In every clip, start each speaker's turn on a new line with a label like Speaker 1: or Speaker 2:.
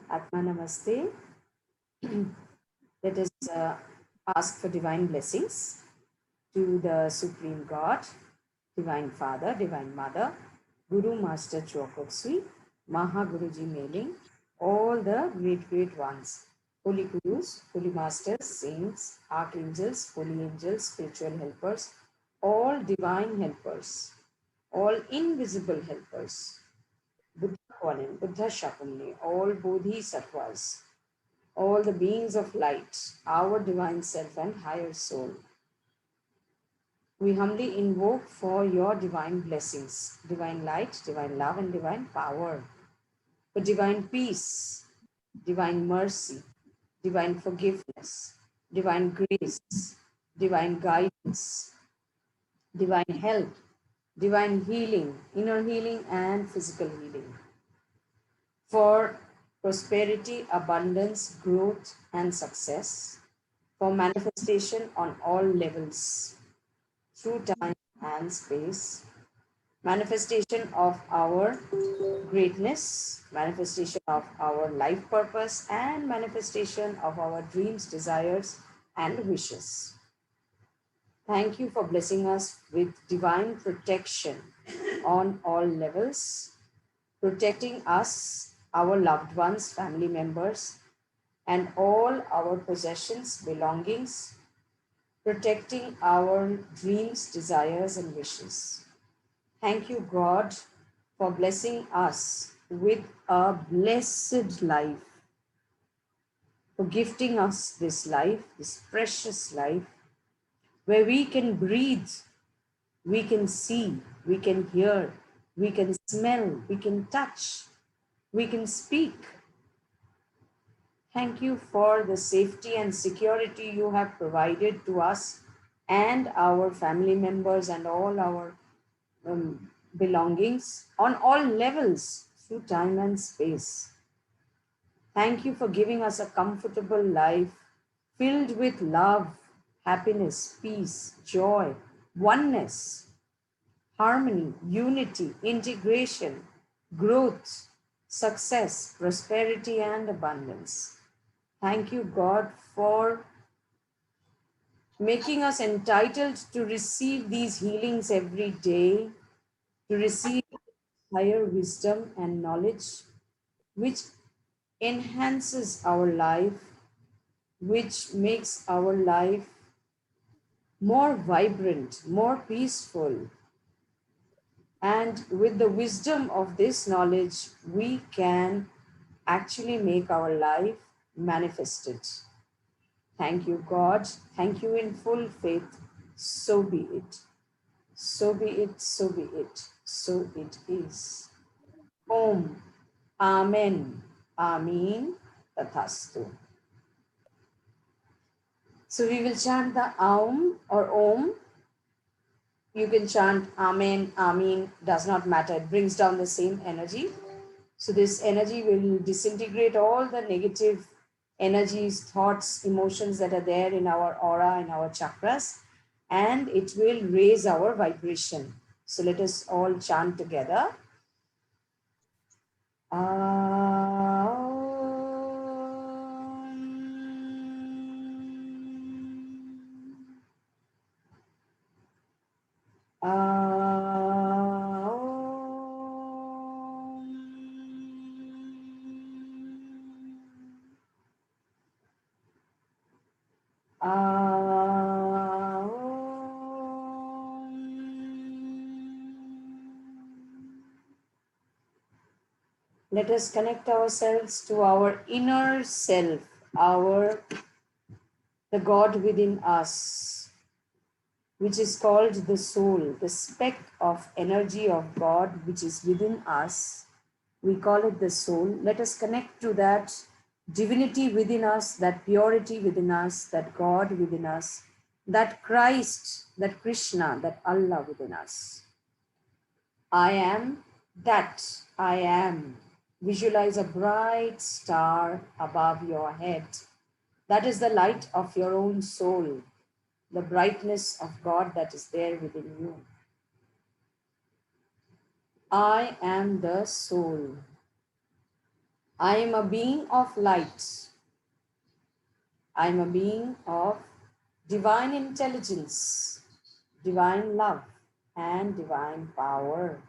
Speaker 1: Atma Namaste. Let us ask for divine blessings to the Supreme God, Divine Father, Divine Mother, Guru Master Chokoksui, Maha Guruji Mailing, all the great ones, Holy Gurus, Holy Masters, Saints, Archangels, Holy Angels, Spiritual Helpers, all divine helpers, all invisible helpers, Buddha Konim, Buddha Shakyamuni, all Bodhisattvas, all the beings of light, our divine self and higher soul. We humbly invoke for your divine blessings, divine light, divine love, and divine power, for divine peace, divine mercy, divine forgiveness, divine grace, divine guidance, divine health, divine healing, inner healing, and physical healing, for prosperity, abundance, growth, and success, for manifestation on all levels, through time and space, manifestation of our greatness, manifestation of our life purpose, and manifestation of our dreams, desires, and wishes. Thank you for blessing us with divine protection on all levels, protecting us, our loved ones, family members, and all our possessions, belongings, protecting our dreams, desires, and wishes. Thank you, God, for blessing us with a blessed life, for gifting us this life, this precious life, where we can breathe, we can see, we can hear, we can smell, we can touch, we can speak. Thank you for the safety and security you have provided to us and our family members and all our belongings on all levels through time and space. Thank you for giving us a comfortable life filled with love, happiness, peace, joy, oneness, harmony, unity, integration, growth, success, prosperity, and abundance. Thank you, God, for making us entitled to receive these healings every day, to receive higher wisdom and knowledge, which enhances our life, which makes our life more vibrant, more peaceful. And with the wisdom of this knowledge, we can actually make our life manifested. Thank you, God. Thank you in full faith. So be it. So be it, so be it, so it is. Om. Amen. Amin. Tathastu. So we will chant the Aum or Om. You can chant Amen, Amin, does not matter. It brings down the same energy. So this energy will disintegrate all the negative energies, thoughts, emotions that are there in our aura, in our chakras, and it will raise our vibration. So let us all chant together. Let us connect ourselves to our inner self, the God within us, which is called the soul, the speck of energy of God which is within us. We call it the soul. Let us connect to that divinity within us, that purity within us, that God within us, that Christ, that Krishna, that Allah within us. I am that I am. Visualize a bright star above your head. That is the light of your own soul, the brightness of God that is there within you. I am the soul. I am a being of light. I am a being of divine intelligence, divine love, and divine power.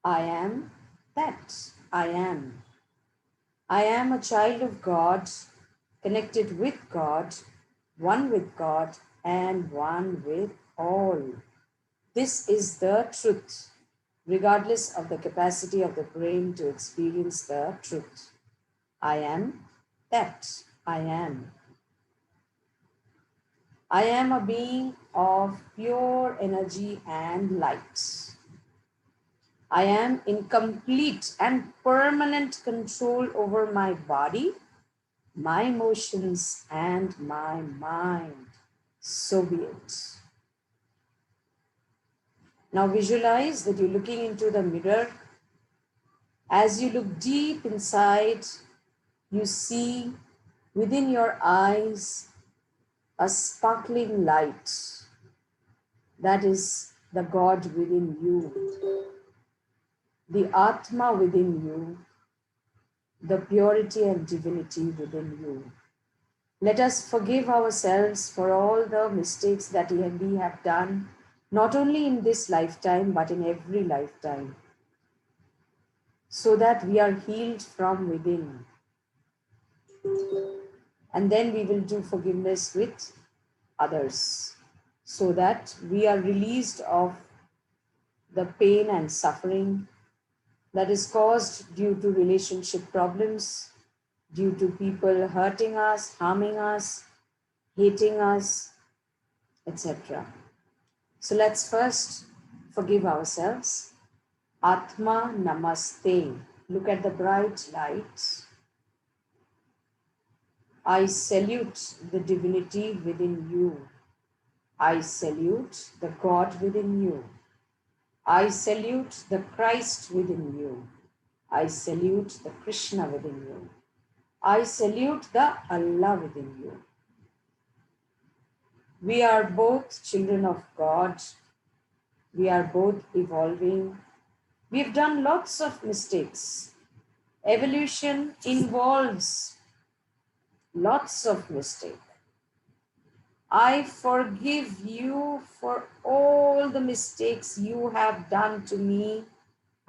Speaker 1: I am that. I am. I am a child of God, connected with God, one with God, and one with all. This is the truth, regardless of the capacity of the brain to experience the truth. I am that. I am. I am a being of pure energy and light. I am in complete and permanent control over my body, my emotions, and my mind. So be it. Now visualize that you're looking into the mirror. As you look deep inside, you see within your eyes a sparkling light. That is the God within you, the Atma within you, the purity and divinity within you. Let us forgive ourselves for all the mistakes that we have done, not only in this lifetime, but in every lifetime, so that we are healed from within. And then we will do forgiveness with others, so that we are released of the pain and suffering that is caused due to relationship problems, due to people hurting us, harming us, hating us, etc. So let's first forgive ourselves. Atma Namaste. Look at the bright light. I salute the divinity within you. I salute the God within you. I salute the Christ within you. I salute the Krishna within you. I salute the Allah within you. We are both children of God. We are both evolving. We've done lots of mistakes. Evolution involves lots of mistakes. I forgive you for all the mistakes you have done to me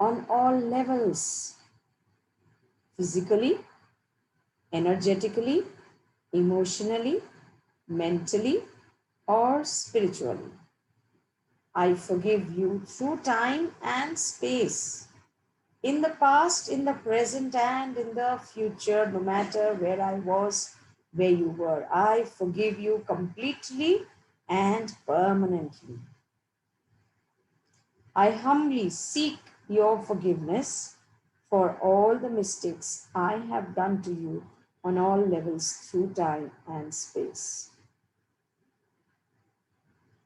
Speaker 1: on all levels, physically, energetically, emotionally, mentally, or spiritually. I forgive you through time and space, in the past, in the present, and in the future, no matter where I was, where you were. I forgive you completely and permanently. I humbly seek your forgiveness for all the mistakes I have done to you on all levels through time and space.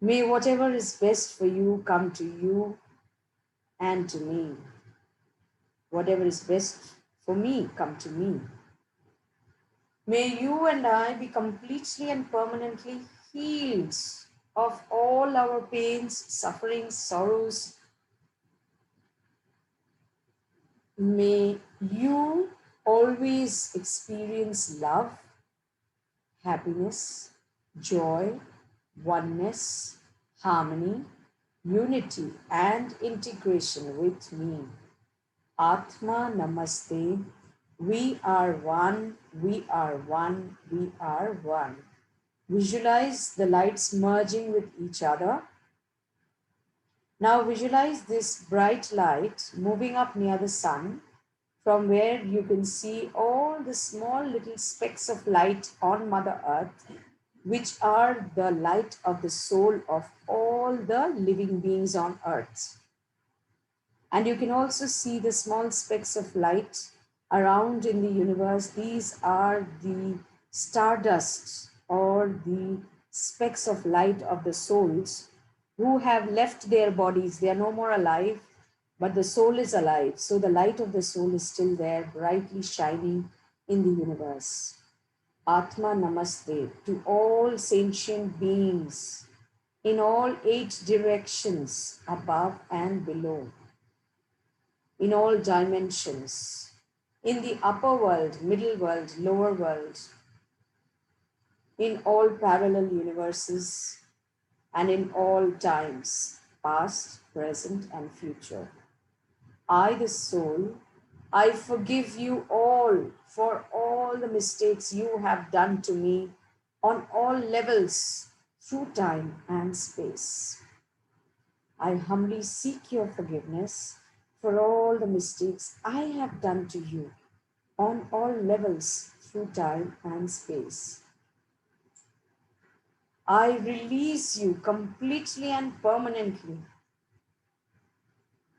Speaker 1: May whatever is best for you come to you and to me. Whatever is best for me come to me. May you and I be completely and permanently healed of all our pains, sufferings, sorrows. May you always experience love, happiness, joy, oneness, harmony, unity, and integration with me. Atma Namaste. We are one, we are one, we are one. Visualize the lights merging with each other. Now visualize this bright light moving up near the sun, from where you can see all the small little specks of light on Mother Earth, which are the light of the soul of all the living beings on earth. And you can also see the small specks of light around in the universe. These are the stardust or the specks of light of the souls who have left their bodies. They are no more alive, but the soul is alive. So the light of the soul is still there, brightly shining in the universe. Atma Namaste to all sentient beings in all 8 directions, above and below, in all dimensions, in the upper world, middle world, lower world, in all parallel universes, and in all times, past, present, and future. I, the soul, I forgive you all for all the mistakes you have done to me on all levels through time and space. I humbly seek your forgiveness for all the mistakes I have done to you on all levels through time and space. I release you completely and permanently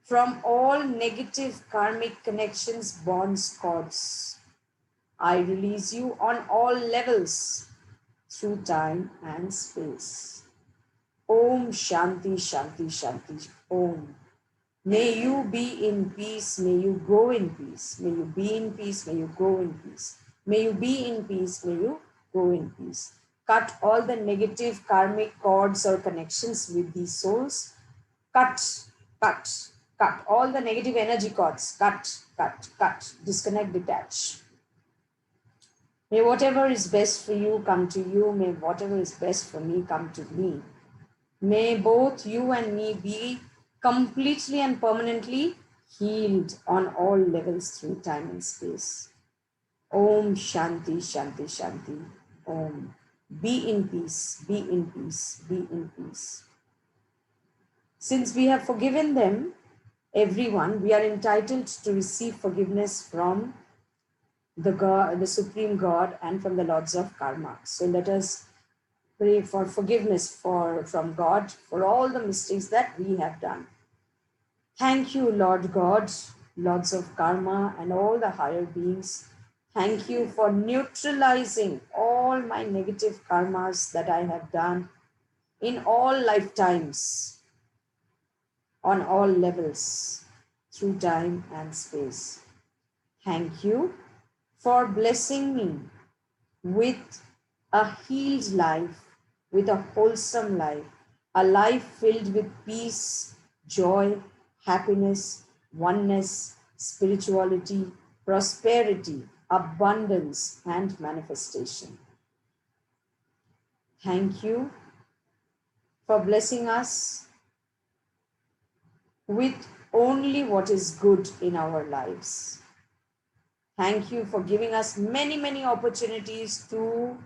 Speaker 1: from all negative karmic connections, bonds, cords. I release you on all levels through time and space. Om Shanti Shanti Shanti Om. May you be in peace, may you go in peace. May you be in peace, may you go in peace. May you be in peace, may you go in peace. Cut all the negative karmic cords or connections with these souls. Cut, cut, cut. All the negative energy cords. Cut, cut, cut. Disconnect, detach. May whatever is best for you come to you. May whatever is best for me come to me. May both you and me be completely and permanently healed on all levels through time and space. Om Shanti Shanti Shanti Om. Be in peace, be in peace, be in peace. Since we have forgiven them, everyone, we are entitled to receive forgiveness from the God, the Supreme God, and from the Lords of Karma. So let us pray for forgiveness from God for all the mistakes that we have done. Thank you, Lord God, Lords of Karma, and all the higher beings. Thank you for neutralizing all my negative karmas that I have done in all lifetimes, on all levels, through time and space. Thank you for blessing me with a healed life, with a wholesome life, a life filled with peace, joy, happiness, oneness, spirituality, prosperity, abundance, and manifestation. Thank you for blessing us with only what is good in our lives. Thank you for giving us many, many opportunities to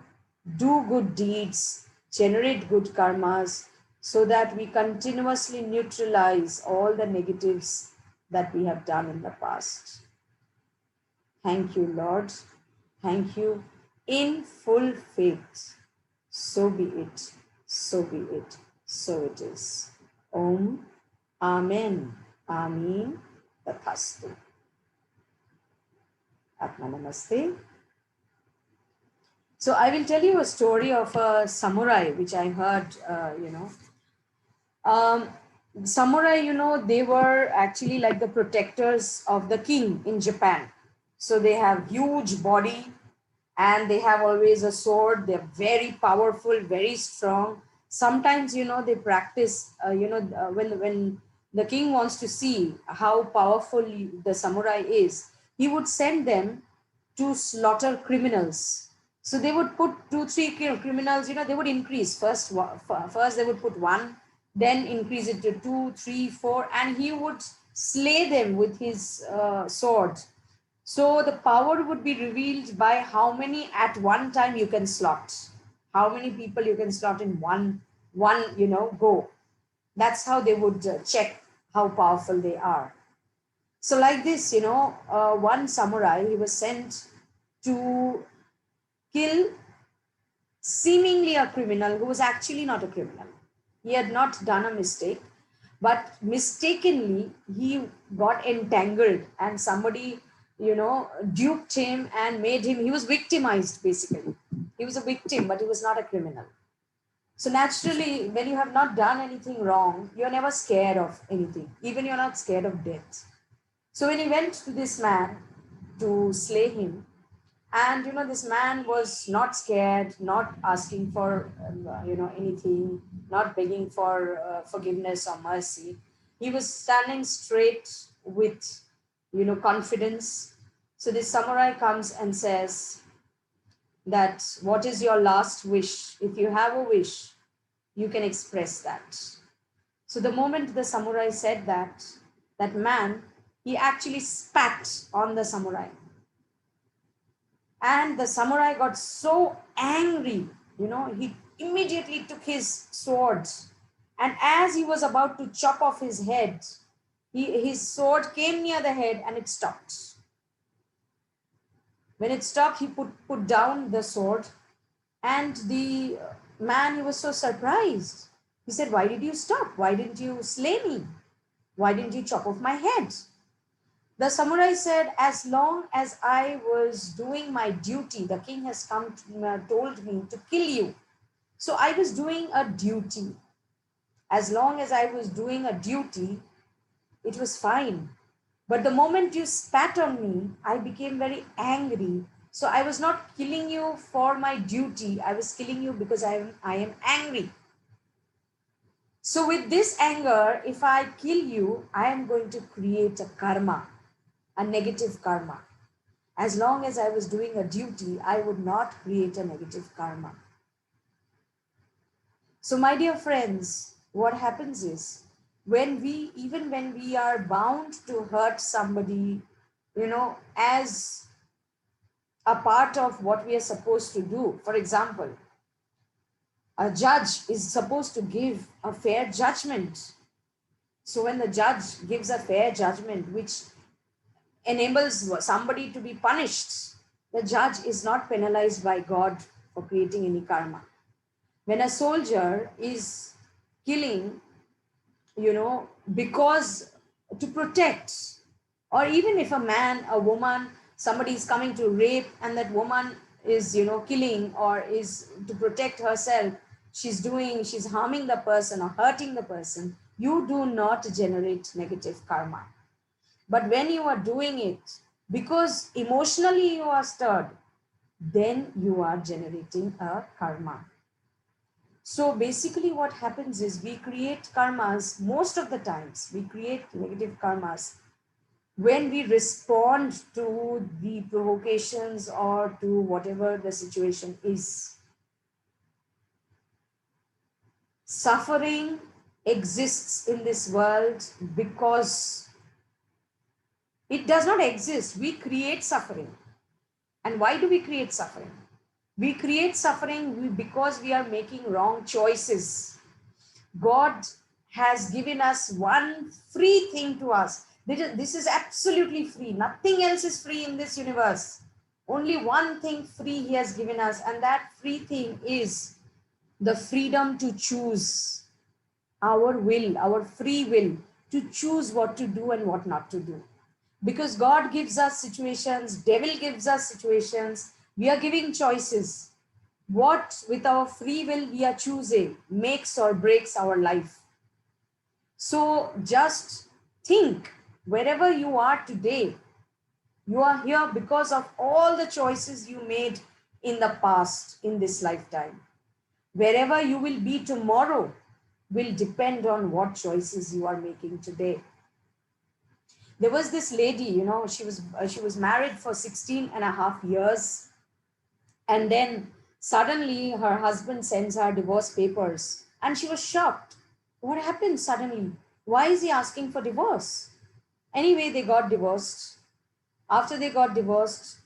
Speaker 1: do good deeds, generate good karmas, so that we continuously neutralize all the negatives that we have done in the past. Thank you, Lord. Thank you in full faith. So be it, so be it, so it is. Om, Amen, Amin, Tathastu. Atma Namaste. So I will tell you a story of a samurai, which I heard, Samurai, they were actually like the protectors of the king in Japan. So they have huge body and they have always a sword. They're very powerful, very strong. Sometimes, they practice, when the king wants to see how powerful the samurai is, he would send them to slaughter criminals. So they would put 2, 3 criminals, they would increase. First they would put one, then increase it to 2, 3, 4, and he would slay them with his sword. So the power would be revealed by how many at one time you can slaughter, how many people you can slaughter in one go. That's how they would check how powerful they are. So like this, one samurai, he was sent to kill seemingly a criminal who was actually not a criminal. He had not done a mistake, but mistakenly he got entangled and somebody, duped him and made him, he was victimized basically. He was a victim, but he was not a criminal. So naturally, when you have not done anything wrong, you're never scared of anything. Even you're not scared of death. So when he went to this man to slay him, and this man was not scared, not asking for anything, not begging for forgiveness or mercy. He was standing straight with confidence, So this samurai comes and says that, what is your last wish? If you have a wish, you can express that. So the moment the samurai said that, that man, he actually spat on the samurai. And the samurai got so angry, he immediately took his sword. And as he was about to chop off his head, his sword came near the head and it stopped. When it stopped, he put down the sword. And the man, he was so surprised. He said, why did you stop? Why didn't you slay me? Why didn't you chop off my head? The samurai said, as long as I was doing my duty, the king has told me to kill you. So I was doing a duty. As long as I was doing a duty, it was fine. But the moment you spat on me, I became very angry. So I was not killing you for my duty. I was killing you because I am angry. So with this anger, if I kill you, I am going to create a karma, a negative karma. As long as I was doing a duty, I would not create a negative karma. So my dear friends, what happens is, even when we are bound to hurt somebody, as a part of what we are supposed to do. For example, a judge is supposed to give a fair judgment. So when the judge gives a fair judgment, which enables somebody to be punished, the judge is not penalized by God for creating any karma. When a soldier is killing, because to protect, or even if a man, a woman, somebody is coming to rape and that woman is, killing or is to protect herself, she's harming the person or hurting the person, you do not generate negative karma. But when you are doing it because emotionally you are stirred, then you are generating a karma. So basically what happens is, we create karmas, most of the times we create negative karmas when we respond to the provocations or to whatever the situation is. Suffering exists in this world because it does not exist. We create suffering. And why do we create suffering? We create suffering because we are making wrong choices. God has given us one free thing to us. This is absolutely free. Nothing else is free in this universe. Only one thing free He has given us, and that free thing is the freedom to choose, our will, our free will, to choose what to do and what not to do. Because God gives us situations, devil gives us situations, we are giving choices. What with our free will we are choosing makes or breaks our life. So just think, wherever you are today, you are here because of all the choices you made in the past, in this lifetime. Wherever you will be tomorrow will depend on what choices you are making today. There was this lady, she was married for 16 and a half years. And then suddenly her husband sends her divorce papers and she was shocked. What happened suddenly? Why is he asking for divorce? Anyway, they got divorced. After they got divorced,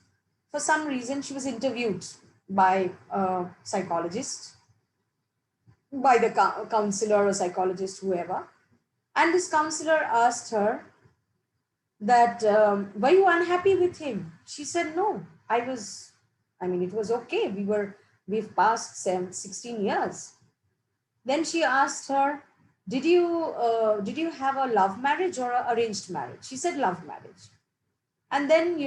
Speaker 1: for some reason, she was interviewed by a psychologist, by the counselor or psychologist, whoever. And this counselor asked her that, were you unhappy with him? She said, no, it was okay. We've passed 16 years. Then she asked her, did you have a love marriage or an arranged marriage? She said, love marriage. And then,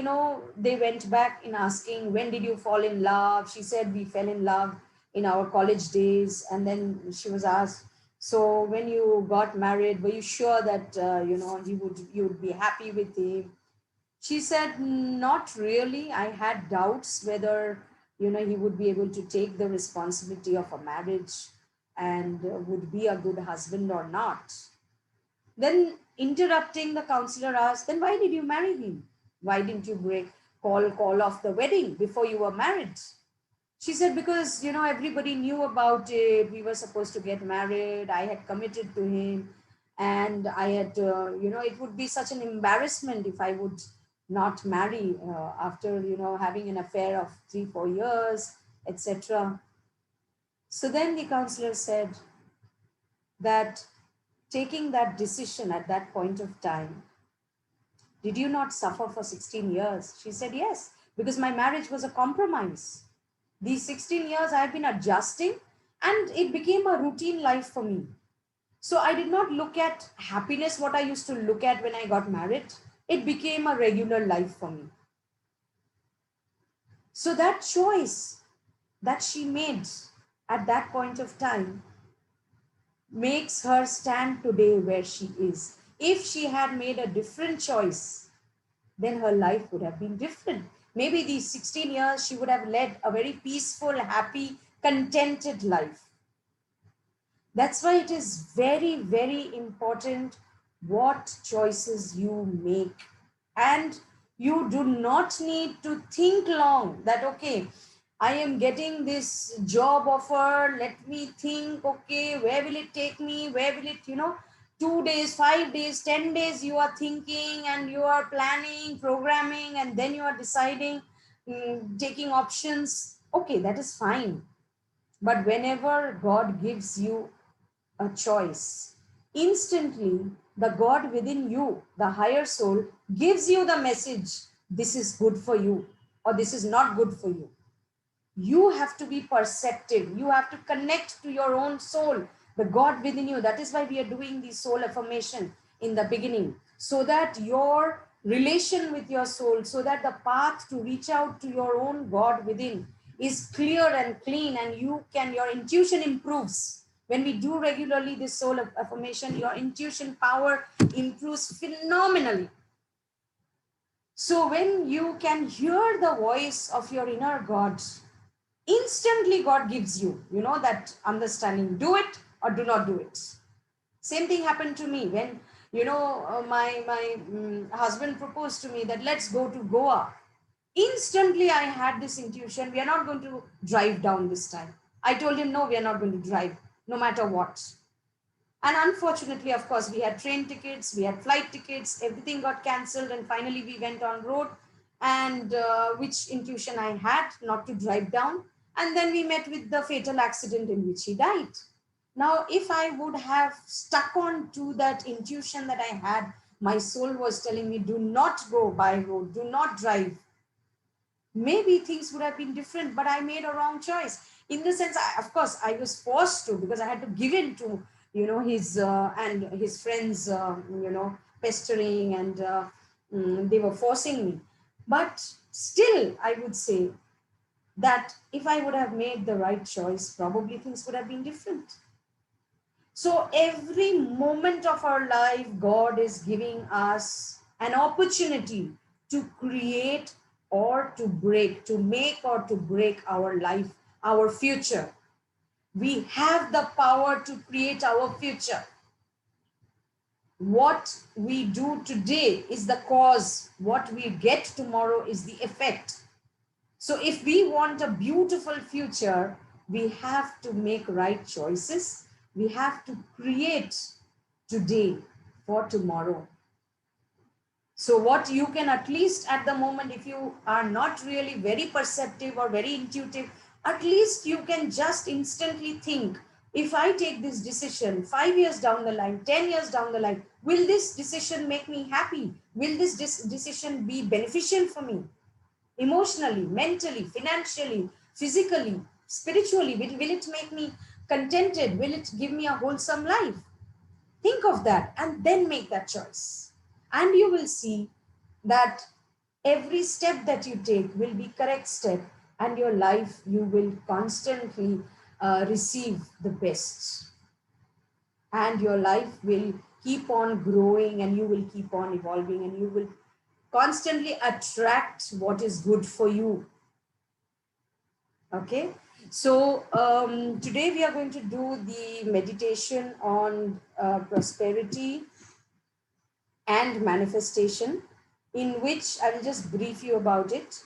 Speaker 1: they went back in asking, when did you fall in love? She said, we fell in love in our college days. And then she was asked, so when you got married, were you sure that, you would be happy with him? She said, not really. I had doubts whether, he would be able to take the responsibility of a marriage and would be a good husband or not. Then interrupting, the counselor asked, then why did you marry him? Why didn't you break? call off the wedding before you were married? She said, because, everybody knew about it. We were supposed to get married. I had committed to him. And I had, it would be such an embarrassment if I would not marry after, having an affair of 3-4 years, etc. So then the counselor said that taking that decision at that point of time, did you not suffer for 16 years? She said, yes, because my marriage was a compromise. These 16 years I had been adjusting and it became a routine life for me. So I did not look at happiness, what I used to look at when I got married. It became a regular life for me. So that choice that she made at that point of time makes her stand today where she is. If she had made a different choice, then her life would have been different. Maybe these 16 years, she would have led a very peaceful, happy, contented life. That's why it is very, very important what choices you make. And you do not need to think long that, okay, I am getting this job offer. Let me think, okay, where will it take me? Where will it, 2 days, 5 days, 10 days, you are thinking and you are planning, programming, and then you are deciding, taking options. Okay, that is fine. But whenever God gives you a choice, instantly the God within you, the higher soul, gives you the message, this is good for you or this is not good for you. You have to be perceptive. You have to connect to your own soul, the God within you. That is why we are doing the soul affirmation in the beginning, so that your relation with your soul, so that the path to reach out to your own God within is clear and clean, and your intuition improves. When we do regularly this soul affirmation, your intuition power improves phenomenally. So when you can hear the voice of your inner God, instantly God gives you, that understanding, do it or do not do it. Same thing happened to me when, my husband proposed to me that let's go to Goa. Instantly I had this intuition, we are not going to drive down this time. I told him, no, we are not going to drive, no matter what. And unfortunately, of course, we had train tickets, we had flight tickets, everything got cancelled, and finally we went on road. And which intuition I had not to drive down. And then we met with the fatal accident in which he died. Now, if I would have stuck on to that intuition that I had, my soul was telling me, do not go by road, do not drive. Maybe things would have been different, but I made a wrong choice. In the sense, of course, I was forced to, because I had to give in to, his and his friends, pestering, and they were forcing me. But still, I would say that if I would have made the right choice, probably things would have been different. So every moment of our life, God is giving us an opportunity to create or to break, to make or to break our life, our future. We have the power to create our future. What we do today is the cause. What we get tomorrow is the effect. So if we want a beautiful future, we have to make right choices. We have to create today for tomorrow. So what you can, at least at the moment, if you are not really very perceptive or very intuitive, at least you can just instantly think, if I take this decision 5 years down the line, 10 years down the line, will this decision make me happy? Will this decision be beneficial for me? Emotionally, mentally, financially, physically, spiritually, will it make me contented? Will it give me a wholesome life? Think of that and then make that choice. And you will see that every step that you take will be correct step, and your life, you will constantly receive the best. And your life will keep on growing, and you will keep on evolving, and you will constantly attract what is good for you. Okay, so today we are going to do the meditation on prosperity and manifestation. in which I will just brief you about it.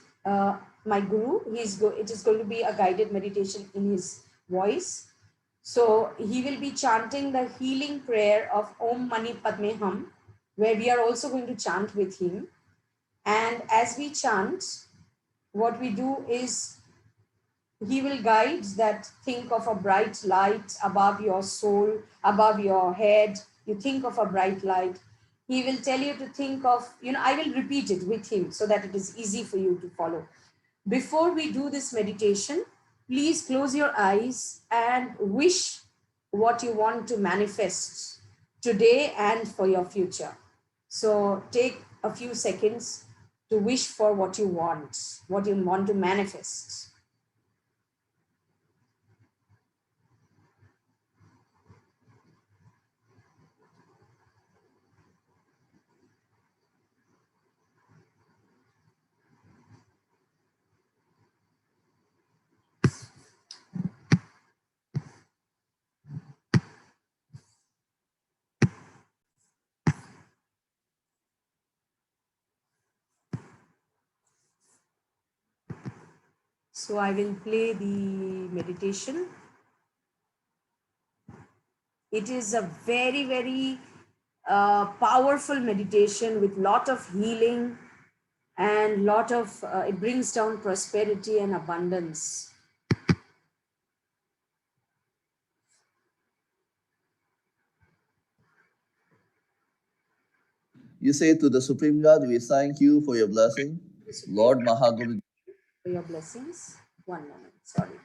Speaker 1: My guru, it is going to be a guided meditation in his voice. So he will be chanting the healing prayer of Om Mani Padme Hum, where we are also going to chant with him. And as we chant, what we do is he will guide that think of a bright light above your soul, above your head. You think of a bright light. He will tell you to think of, I will repeat it with him so that it is easy for you to follow. Before we do this meditation, please close your eyes and wish what you want to manifest today and for your future. So take a few seconds to wish for what you want to manifest. So I will play the meditation. It is a very, very powerful meditation with lot of healing and lot of, it brings down prosperity and abundance.
Speaker 2: You say to the Supreme God, we thank you for your blessing. Lord Mahaguru.
Speaker 1: For your blessings. One moment, sorry.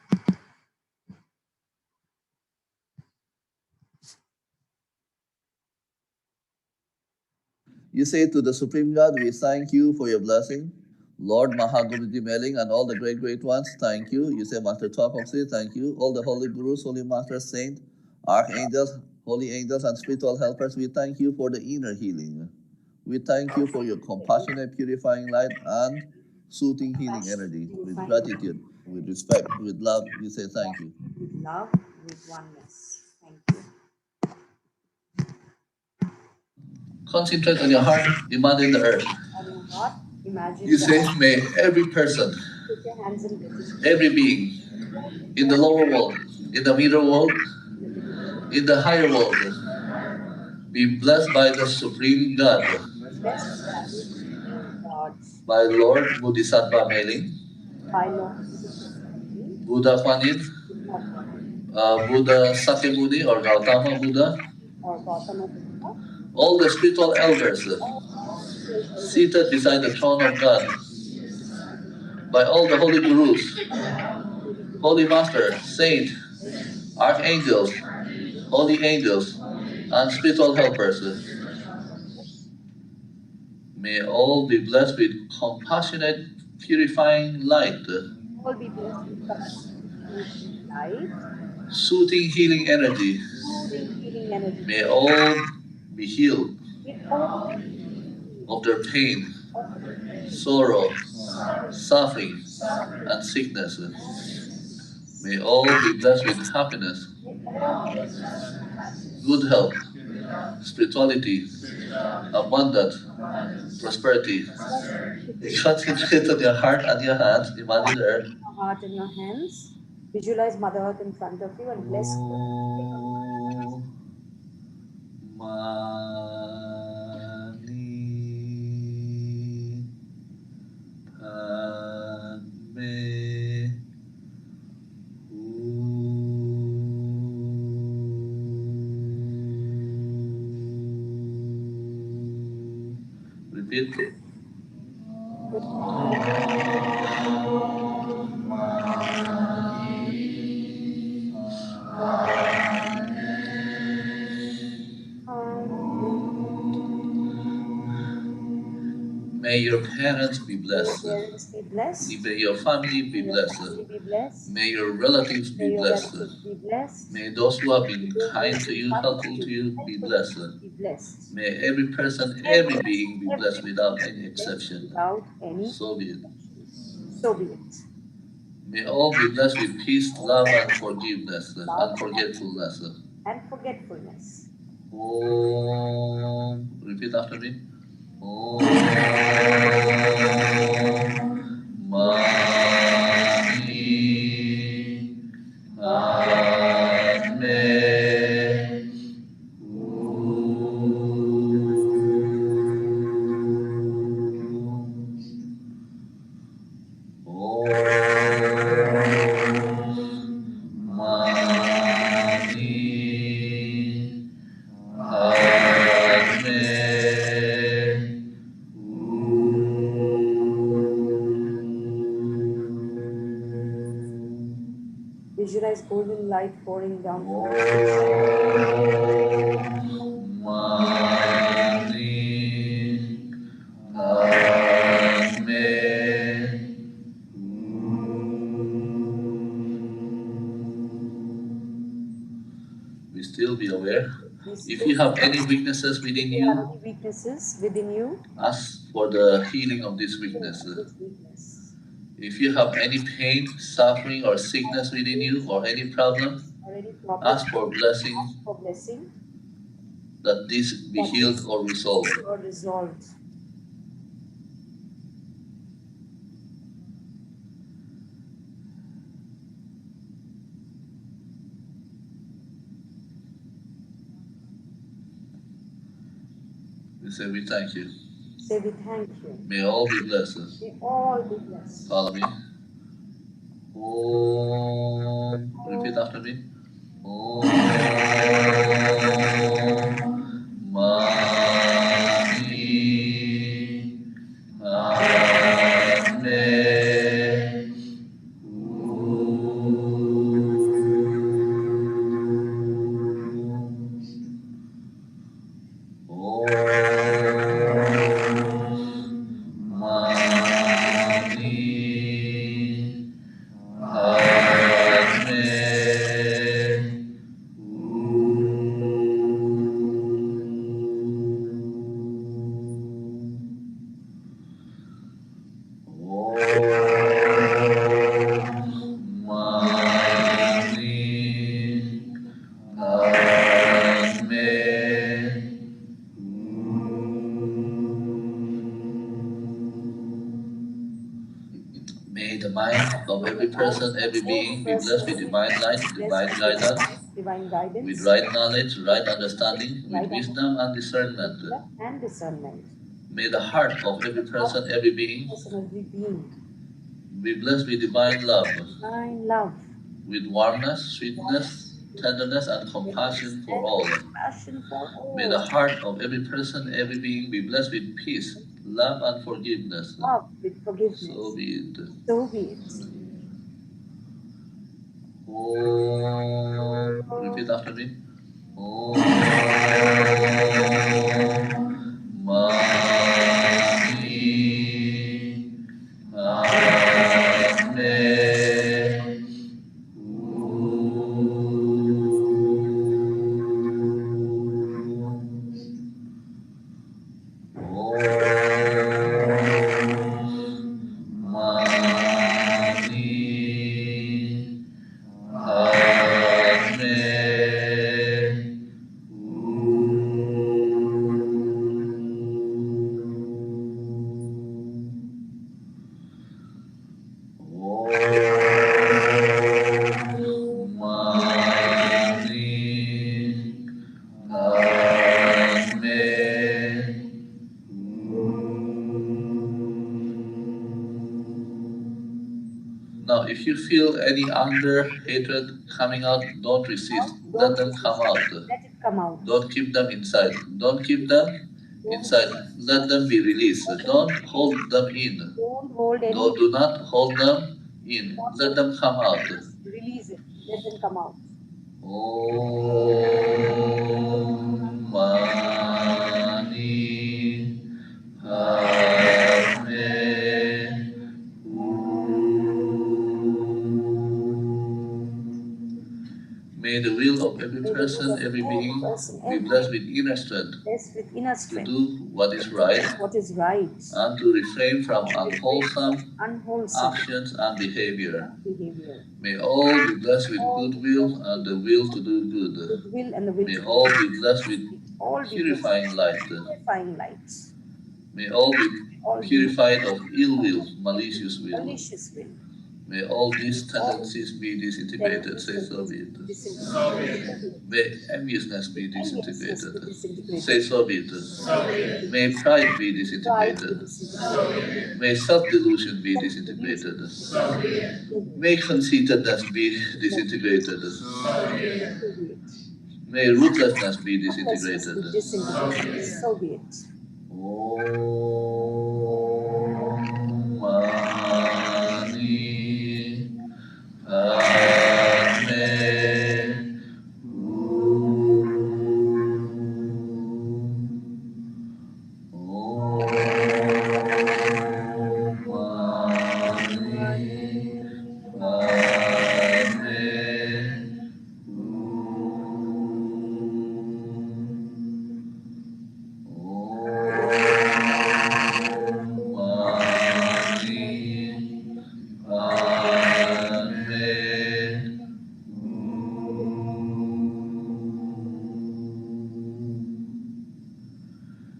Speaker 2: You say to the Supreme God, we thank you for your blessing. Lord Mahaguruji Meling and all the great ones, thank you. You say Master Twakoksi, thank you. All the holy gurus, holy masters, saints, archangels, holy angels, and spiritual helpers, we thank you for the inner healing. We thank you for your compassionate, purifying light and soothing healing energy. With gratitude, with respect, with love, we say thank you.
Speaker 1: With love, with oneness. Thank you.
Speaker 2: Concentrate on your heart, imagine the earth.
Speaker 1: On your heart, imagine
Speaker 2: You say, may every person,
Speaker 1: put your hands in
Speaker 2: every being, in the lower world, in the middle world, in the higher world, be blessed by the Supreme God,
Speaker 1: God,
Speaker 2: by Lord Bodhisattva Meling,
Speaker 1: by Lord
Speaker 2: Buddha Kuan Yin, Buddha Sakyamuni or Gautama Buddha,
Speaker 1: or Gautama Buddha,
Speaker 2: all the spiritual elders seated beside the throne of God, by all the holy gurus, holy master, saint, archangels, holy angels, and spiritual helpers. May all be blessed with compassionate, purifying light,
Speaker 1: all be blessed with compassion, light,
Speaker 2: soothing, healing energy.
Speaker 1: healing energy.
Speaker 2: May all be healed
Speaker 1: With all
Speaker 2: of their pain, sorrow, suffering, and sickness. May all be blessed with happiness, good health, spirituality, abundance, prosperity. Concentrate on your heart and your hands. Imagine the earth.
Speaker 1: your heart in your hands. Visualize Mother Earth in front of you and bless
Speaker 2: Mani Padme Repeat. May your parents be blessed. May your family be blessed. May your relatives be blessed. May those who have been kind to you, helpful to you, be blessed. May every person, every being be blessed without any exception. So be it.
Speaker 1: So be it.
Speaker 2: May all be blessed with peace, love, and forgiveness, and forgetfulness.
Speaker 1: And forgetfulness.
Speaker 2: Om. Repeat after me. Om Mani Padme
Speaker 1: Visualize golden light pouring down from the
Speaker 2: We still be aware. If you have any weaknesses within you, ask for the healing of this weakness. If you have any pain, suffering, or sickness within you, or any problem, ask for blessing that this be healed or resolved. We say we thank you.
Speaker 1: Say we thank you.
Speaker 2: May all be blessed.
Speaker 1: May all be blessed.
Speaker 2: Follow me. Om. Repeat after me. Om Mani Padme May the mind of every person, every being be blessed with divine light, divine guidance, with right knowledge, right understanding, with wisdom and discernment. May the heart of every person, every being be blessed with divine love, with warmness, sweetness, tenderness, and compassion for all. May the heart of every person, every being be blessed with peace, love, and forgiveness. So be it.
Speaker 1: So be it.
Speaker 2: Om. Repeat after me. Om Mani Padme Now, if you feel any anger, hatred coming out, don't resist. Let them come out.
Speaker 1: Let it come out.
Speaker 2: Don't keep them inside. Don't keep them inside. Let them be released. Don't hold them in.
Speaker 1: Don't hold any.
Speaker 2: Do not hold them in. Let them come out.
Speaker 1: Release it. Let them come out.
Speaker 2: Om Mani Padme May the will of every person, every being be blessed with inner strength to do what is right and to refrain from unwholesome actions and behavior. May all be blessed with goodwill and the will to do good. May all be blessed with purifying light. May all be
Speaker 1: all
Speaker 2: purified of ill will, malicious will.
Speaker 1: malicious will.
Speaker 2: May all these tendencies be disintegrated, say so be it. May enviousness be disintegrated, say so be it. May pride be disintegrated. May self-delusion be disintegrated. May conceitedness be disintegrated. May ruthlessness be disintegrated.
Speaker 1: So be it.
Speaker 2: Om Mani Padme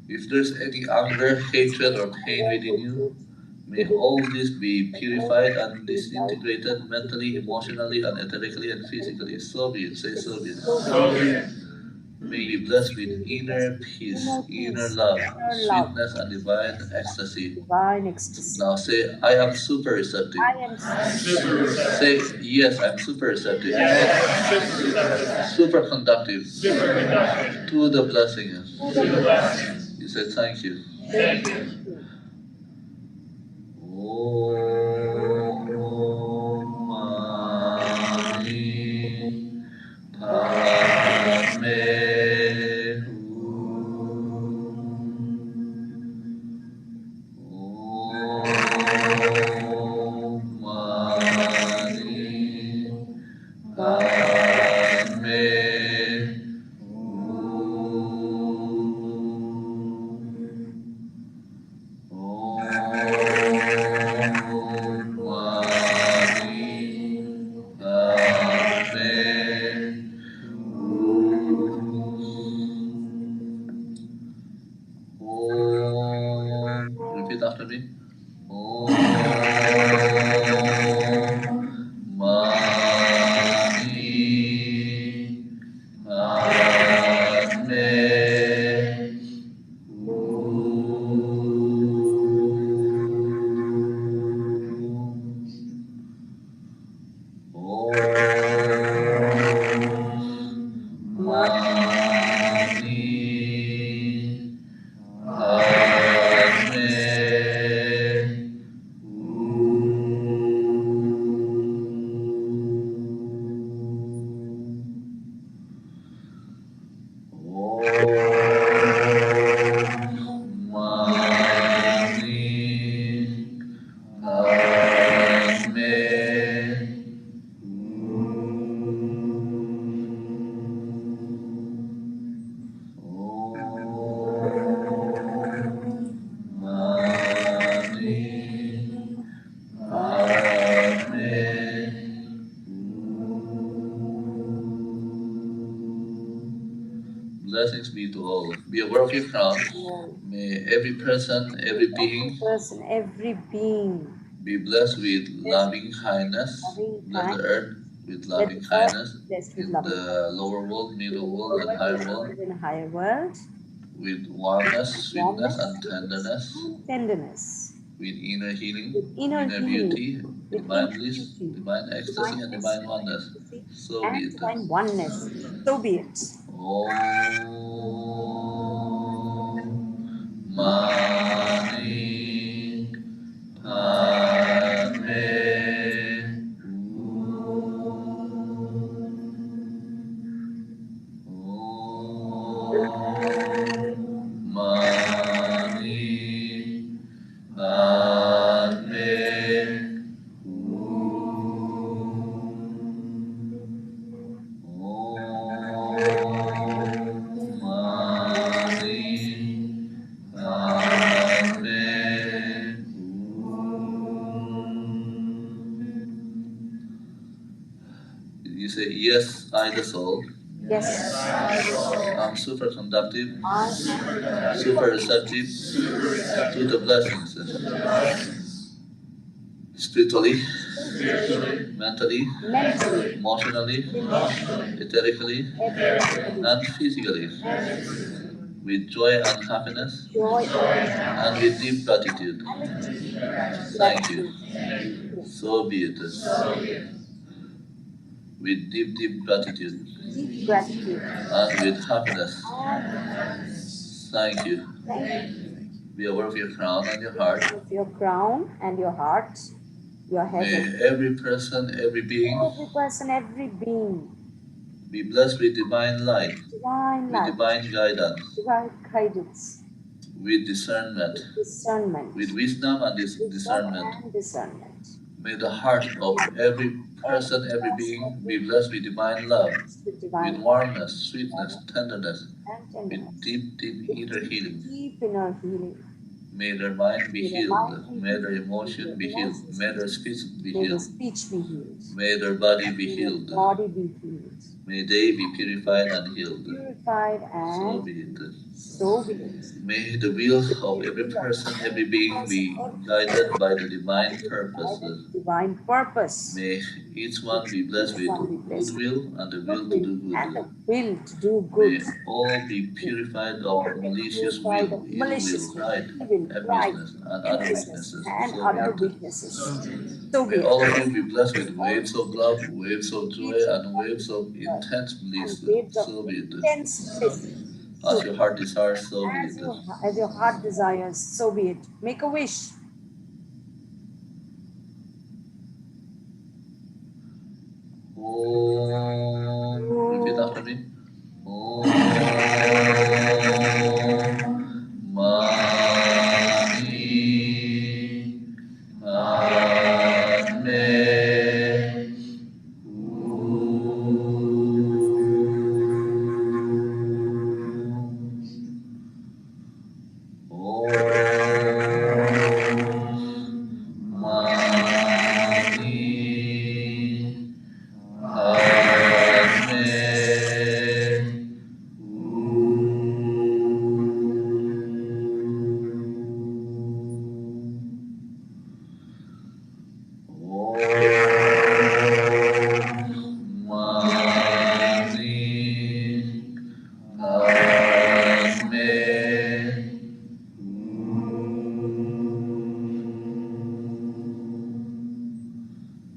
Speaker 2: If there's any anger, hatred, or pain within you, may all this be purified and disintegrated mentally, emotionally, and etherically and physically. So be it. Say so be it. May you be blessed with inner peace, inner love, sweetness, and divine ecstasy.
Speaker 1: Divine ecstasy.
Speaker 2: Now say, I am super receptive.
Speaker 1: I am super receptive.
Speaker 2: Say, yes, I'm super receptive. Super conductive. To the blessing. You say, thank you.
Speaker 1: Thank you.
Speaker 2: Om Mani Padme Hum. Om Mani Padme Repeat after me. Om Mani Padme Blessings be to all. Be aware of your crown. May every person, every being be blessed with loving kindness. Bless the earth with loving kindness. In the lower world, middle world, and higher world. With warmness, sweetness, and tenderness. With inner healing, inner beauty, divine bliss, divine ecstasy, and divine oneness. So be it.
Speaker 1: Divine oneness. So be it.
Speaker 2: Om Mani Padme Om Mani Padme You say, yes, I the soul.
Speaker 1: Yes.
Speaker 2: I'm super conductive,
Speaker 1: I
Speaker 2: super receptive to the blessings. Spiritually, mentally, emotionally, etherically, and physically, with joy and happiness,
Speaker 1: joy
Speaker 2: and with deep gratitude. Thank you. So be it. With deep, deep gratitude
Speaker 1: deep gratitude
Speaker 2: and with happiness. Thank you.
Speaker 1: Thank you.
Speaker 2: Be aware of your crown and your heart.
Speaker 1: Of your crown and your heart, your head.
Speaker 2: May every person, every being
Speaker 1: Every person, every being
Speaker 2: be blessed with divine light,
Speaker 1: divine
Speaker 2: with
Speaker 1: light,
Speaker 2: divine guidance,
Speaker 1: divine guidance,
Speaker 2: with discernment,
Speaker 1: discernment,
Speaker 2: with wisdom and
Speaker 1: wisdom
Speaker 2: discernment.
Speaker 1: and discernment.
Speaker 2: May the heart of every person, every being be blessed with divine love,
Speaker 1: With divine
Speaker 2: with warmness, sweetness, tenderness,
Speaker 1: and tenderness.
Speaker 2: with deep, deep inner healing.
Speaker 1: Deep inner healing.
Speaker 2: May their mind be
Speaker 1: May their
Speaker 2: healed.
Speaker 1: mind be
Speaker 2: May their
Speaker 1: healed.
Speaker 2: emotion be healed. May their speech be
Speaker 1: May their
Speaker 2: healed.
Speaker 1: speech be healed.
Speaker 2: May their body be
Speaker 1: May
Speaker 2: healed.
Speaker 1: their body be healed.
Speaker 2: May they be purified and healed.
Speaker 1: Purified
Speaker 2: So
Speaker 1: and
Speaker 2: be it.
Speaker 1: so be it.
Speaker 2: May the will of every person, every being be guided by the divine purpose.
Speaker 1: Divine purpose.
Speaker 2: May each one be blessed with goodwill and the will to do
Speaker 1: And the
Speaker 2: good.
Speaker 1: will to do
Speaker 2: May
Speaker 1: good.
Speaker 2: all be purified of malicious will, evil will, pride, enviousness, and other weaknesses.
Speaker 1: And
Speaker 2: So
Speaker 1: other
Speaker 2: be it.
Speaker 1: weaknesses. So be
Speaker 2: May
Speaker 1: it.
Speaker 2: all of you be blessed with waves of love, waves of joy, and waves of intense bliss. So be it.
Speaker 1: Intense bliss.
Speaker 2: As your heart desires, so be it.
Speaker 1: As your heart desires, so be it. Make a wish.
Speaker 2: Repeat after me. Om Mani Padme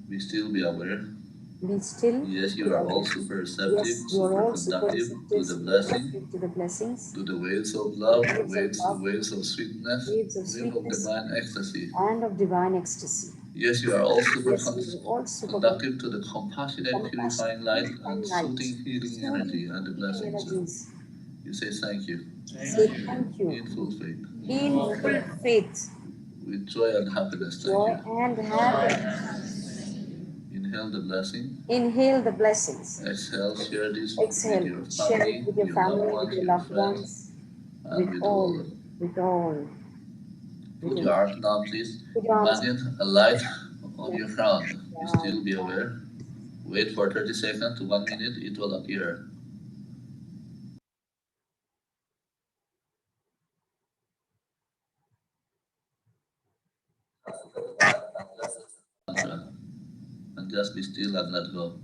Speaker 2: Be still, be aware.
Speaker 1: Be still.
Speaker 2: Yes, you are all super receptive,
Speaker 1: Yes, you are
Speaker 2: super
Speaker 1: all super
Speaker 2: conductive to the blessing,
Speaker 1: to the blessings,
Speaker 2: to the waves of love,
Speaker 1: Waves of love,
Speaker 2: waves of sweetness,
Speaker 1: waves of
Speaker 2: wave of
Speaker 1: sweetness,
Speaker 2: divine ecstasy.
Speaker 1: and of divine ecstasy.
Speaker 2: Yes, you are all super
Speaker 1: Yes, you are all super
Speaker 2: conductive to the compassionate, purifying light and soothing, healing energy and the blessings.
Speaker 1: energies.
Speaker 2: You say thank you
Speaker 1: Say thank you
Speaker 2: in full faith,
Speaker 1: in full faith,
Speaker 2: with joy and happiness. Thank
Speaker 1: joy
Speaker 2: you.
Speaker 1: and happiness.
Speaker 2: Inhale the blessing.
Speaker 1: Inhale the blessings.
Speaker 2: Exhale, share this
Speaker 1: Exhale,
Speaker 2: with your
Speaker 1: share
Speaker 2: family,
Speaker 1: it with your family, with your loved
Speaker 2: friends,
Speaker 1: ones,
Speaker 2: and
Speaker 1: with all, with all.
Speaker 2: Put your arms down, please.
Speaker 1: Put your arms
Speaker 2: Imagine a light on your crown. You still be aware. Wait for 30 seconds to 1 minute, it will appear. And just be still and let go.